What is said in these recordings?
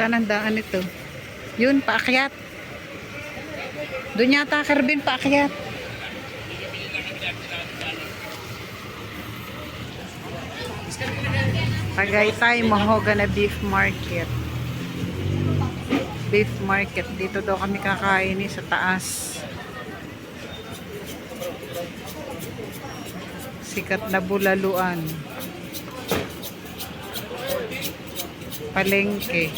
Saan ang daan ito? Yun, paakyat. Doon yata, Kerbin, paakyat. Tagaytay Mahogany Beef Market. Beef Market. Dito daw kami kakain sa taas. Sikat na bulaluan. Palengke.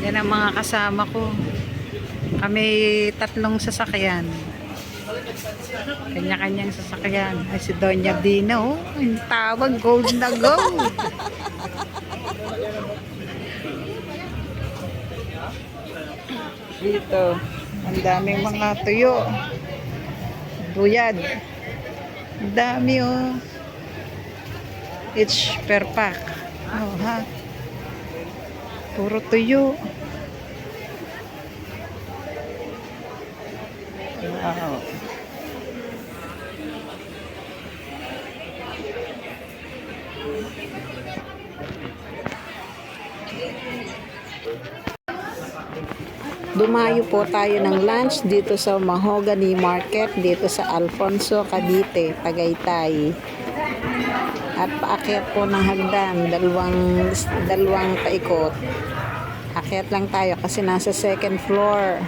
Yan ang mga kasama ko. Kami tatlong sasakyan. Kanya-kanyang sasakyan. Ay, si Doña Dina, oh. Ang tawag, gold na gold. Dito, ang daming mga tuyo. Buyad. Ang dami, oh. Each per pack. Oh, ha? Puro tuyo. Wow. Dumayo po tayo ng lunch dito sa Mahogany Market, dito sa Alfonso, Cavite, Tagaytay. At paakyat po ng hagdan, dalawang paikot. Akyat lang tayo kasi nasa second floor.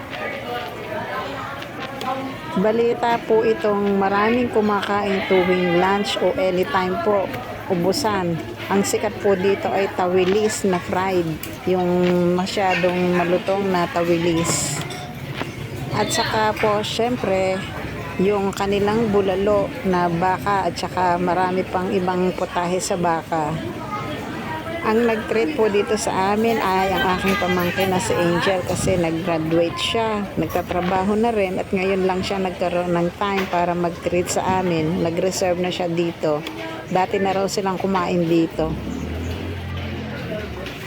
Balita po itong maraming kumakain tuwing lunch o anytime po, ubusan. Ang sikat po dito ay tawilis na fried, yung masyadong malutong na tawilis. At saka po, syempre, yung kanilang bulalo na baka at saka marami pang ibang putahe sa baka. Ang nag-treat po dito sa amin ay ang aking pamangkin na si Angel kasi nag-graduate siya, nagtatrabaho na rin at ngayon lang siya nagkaroon ng time para mag-treat sa amin. Nag-reserve na siya dito. Dati na raw silang kumain dito.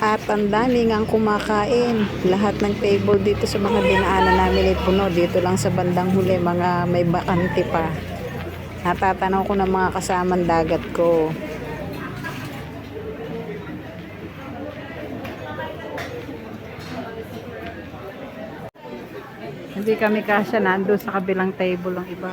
At ang dami ngang kumakain. Lahat ng table dito sa mga dinaanan namin ay puno. Dito lang sa bandang huli, mga may bakante pa. Natatanaw ko ng mga kasamang dagat ko. Hindi kami kasya, nandun sa kabilang table ang iba.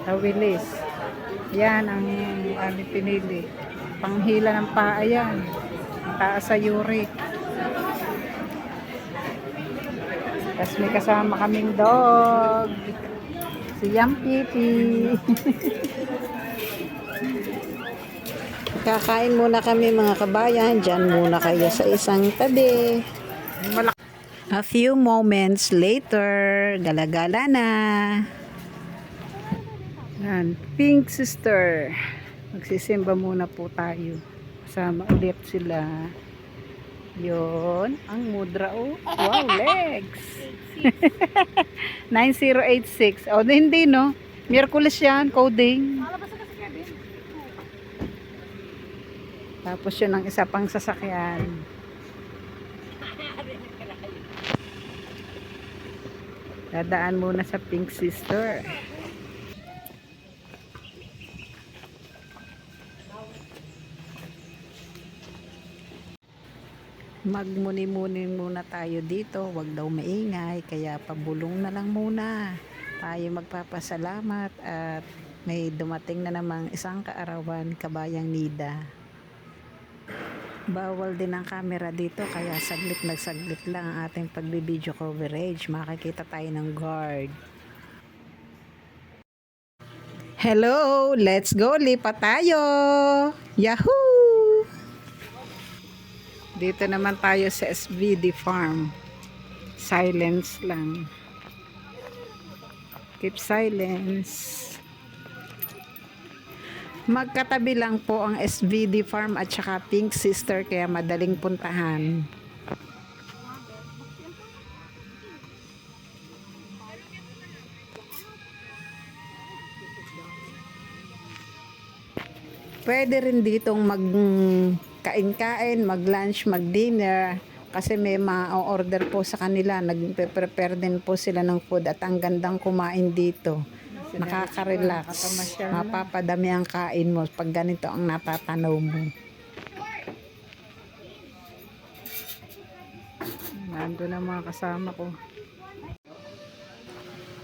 Tawilis. Yan ang aming pinili. Panghila ng paa yan. Taas sa uric. Tapos may kasama kaming dog. Si Yampipi. Kakain muna kami mga kabayan. Diyan muna kayo sa isang tabi. A few moments later, galagala na. Yan, Pink Sister. Magsisimba muna po tayo. Kasama ulit sila. Yon, ang mudra, oh. Wow, legs. 9086. Oh, hindi, no? Miyerkules yan, coding. Tapos yun ang isa pang sasakyan. Dadaan muna sa Pink Sister. Magmuni-muni muna tayo dito, wag daw maingay, kaya pabulong na lang muna tayo magpapasalamat at may dumating na namang isang kaarawan, kabayang Nida. Bawal din ang camera dito kaya saglit lang ang ating pagbibideo coverage, makikita tayo ng guard. Hello, let's go, lipat tayo! Yahoo! Dito naman tayo sa SVD Farm. Silence lang. Keep silence. Magkatabi lang po ang SVD Farm at saka Pink Sister kaya madaling puntahan. Pwede rin ditong kain-kain, mag-lunch, mag-dinner. Kasi may ma-order po sa kanila. Nagpe-prepare din po sila ng food at ang gandang kumain dito. Nakaka-relax. Mapapadami ang kain mo pag ganito ang natatanaw mo. Nandun ang mga kasama ko.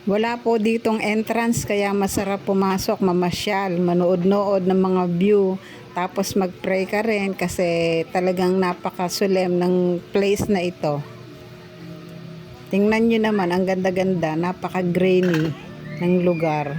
Wala po ditong entrance kaya masarap pumasok, mamasyal, manood-nood ng mga view. Tapos mag-pray ka rin kasi talagang napaka-solemn ng place na ito. Tingnan nyo naman, ang ganda-ganda, napaka-grainy ng lugar.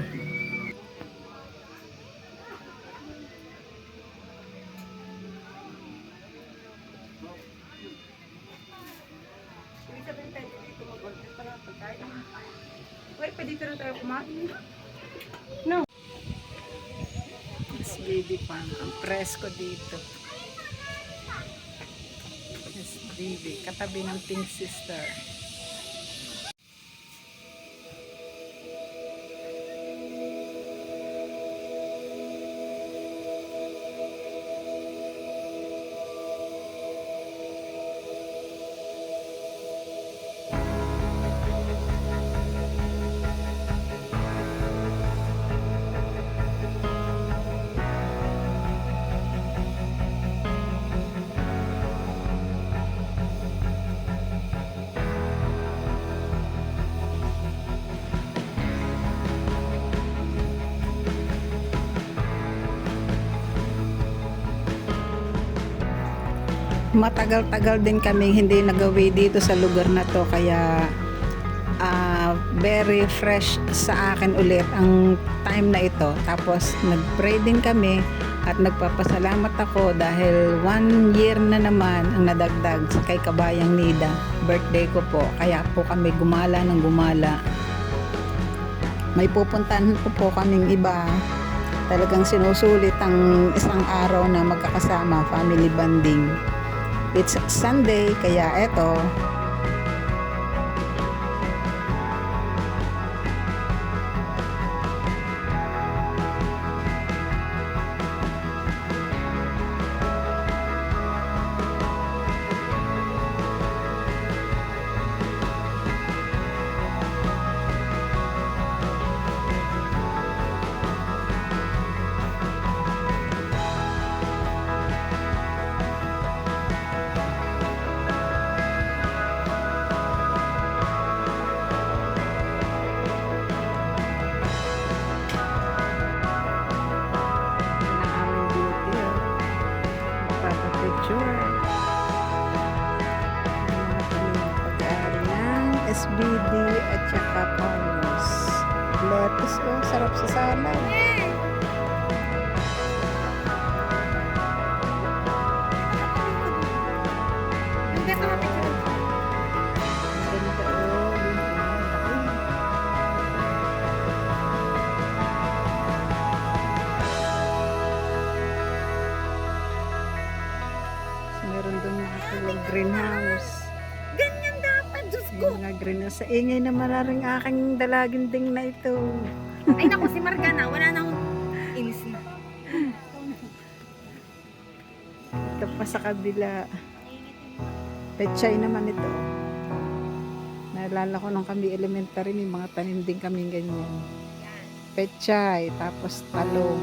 Uy, pwede na tayo kumain. SBD Farm, ang presko dito. SBD, katabi ng Pink Sister. Matagal-tagal din kami hindi nagawi dito sa lugar na to kaya very fresh sa akin ulit ang time na ito. Tapos nag-pray din kami at nagpapasalamat ako dahil 1 year na naman ang nadagdag kay Kabayang Nida. Birthday ko po, kaya po kami gumala ng gumala. May pupuntahan po kaming iba. Talagang sinusulit ang isang araw na magkakasama, family bonding. It's Sunday, kaya eto. SBD at saka panos. Lettuce, oh, sarap sa salad. Ganda, oh. Meron doon mga greenhouse. Ganyan dapat, Diyos ko. Yung mga greenhouse. Sa ingay na mararing aking dalaginding na ito. Ay naku, si Margana, wala nang inis na. Ito pa sa kabila. Pechay naman ito. Naalala ko nung kami elementary, may mga tanim din kami ganyan. Pechay, tapos talong.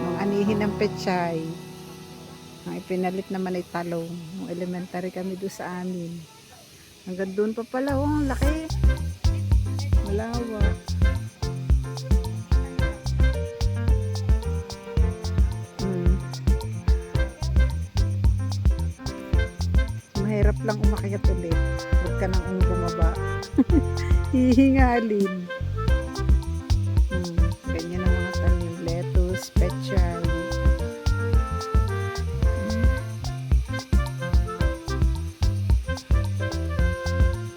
Nung anihin ng pechay, ang ipinalit naman ay talong. Nung elementary kami doon sa amin. Hanggang doon pa pala, oh, ang laki. Malawak. Mahirap lang umakyat ulit. Huwag ka nang bumaba. Hihingalin. Ganyan ang mga tanim. Lettuce, pechay.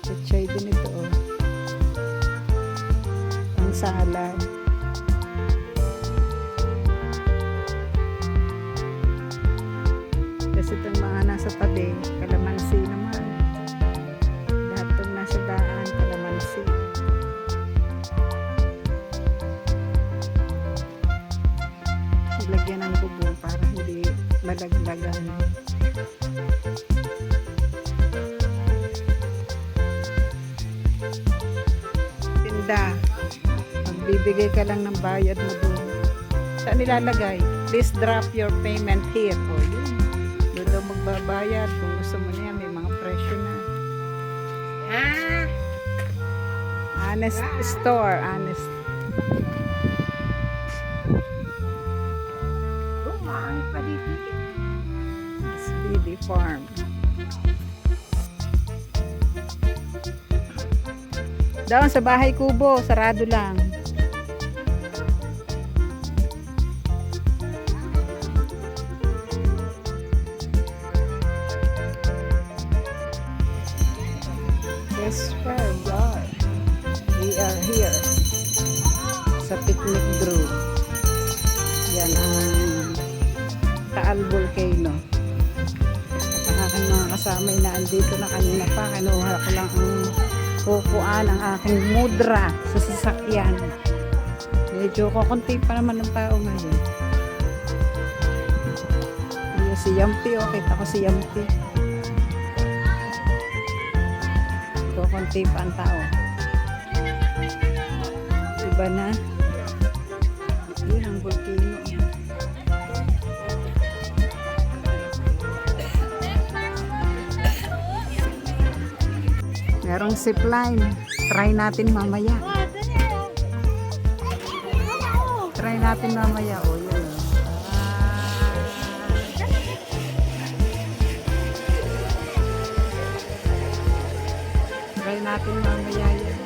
Pechay din ito, oh. Ang salad. Kasi itong mga nasa tabi, kalamansi naman. Lahat itong nasa daan, kalamansi. Ilagyan ng bubong para hindi malaglagan. Tinda. Magbibigay ka lang ng bayad mo doon. Saan nilalagay? Please drop your payment here. O yun. Doon daw magbabayad. Kung gusto mo niya, may mga presyo na. Honest store. Honest. Maangit pa dito. SBD Farm. Doon sa bahay kubo, sarado lang. Yes, where we are. We are here sa picnic grove. Yan ang Taal Volcano. At ang aking mga kasama ay naandito na kanina pa. Kinuha ko lang ang upuan ang aking mudra sa sasakyan. Medyo kukunti pa naman ng tao ngayon. Ayun, si Yampi, oh, kita ko si Yampi. Kukunti pa ang tao. Iba na. Yun ang volcano. Merong zipline. Try natin mamaya. Try natin mamaya. O, yun. Try natin mamaya yan.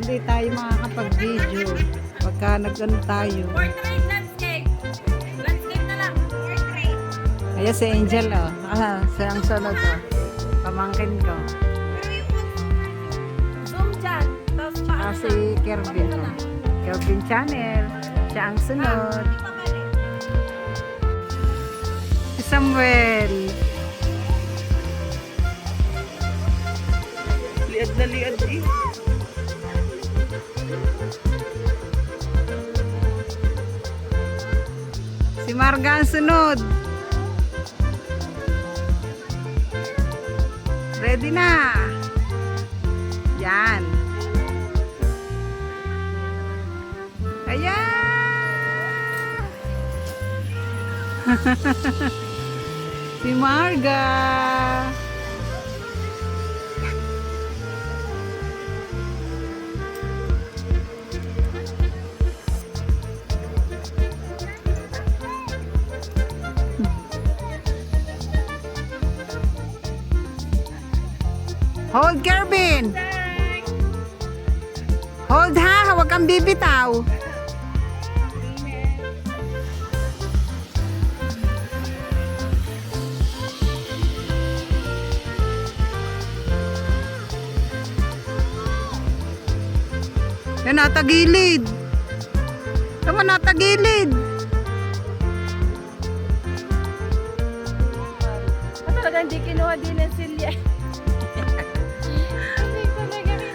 Hindi tayo makakapag-video pagka nag-ano tayo. Portrait landscape. Landscape na lang. Portrait. Ayan si Angel, oh. Siyang sunod, oh. Pamangkin ko. Zoom dyan. Tapos tsaka Si Kervin, oh. Kervin Channel. Siya ang sunod. Si Samuel. Liad na liad, eh. Si Marga ang sunod. Ready na. Yan. Ayan. Si Marga. Hold, Kervin. Hold ha, huwag kang bibitaw. Yan, natagilid. Tama, natagilid. talaga hindi kinuha din ng silya.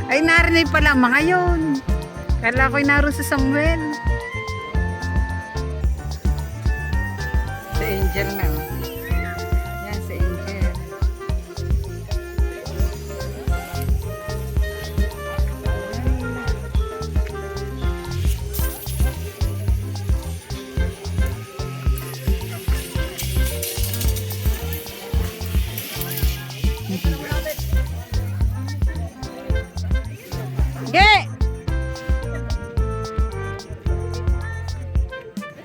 Ay, narinig pala mga yun. Kala ko'y naroon sa Samuel. Si Angel na. Oh. Yan, si Angel. Ge!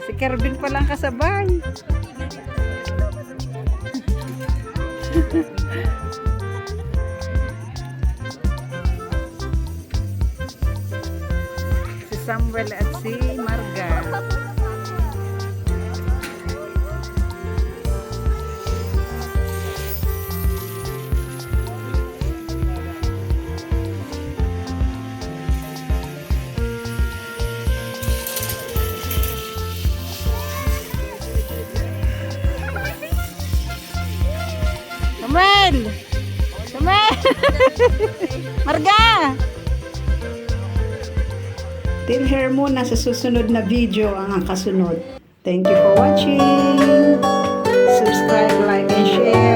Si Kervin palang kasabay. Si Samuel at si Marga. Samuel! Samuel! Marga! Till here muna sa susunod na video ang kasunod. Thank you for watching. Subscribe, like, and share.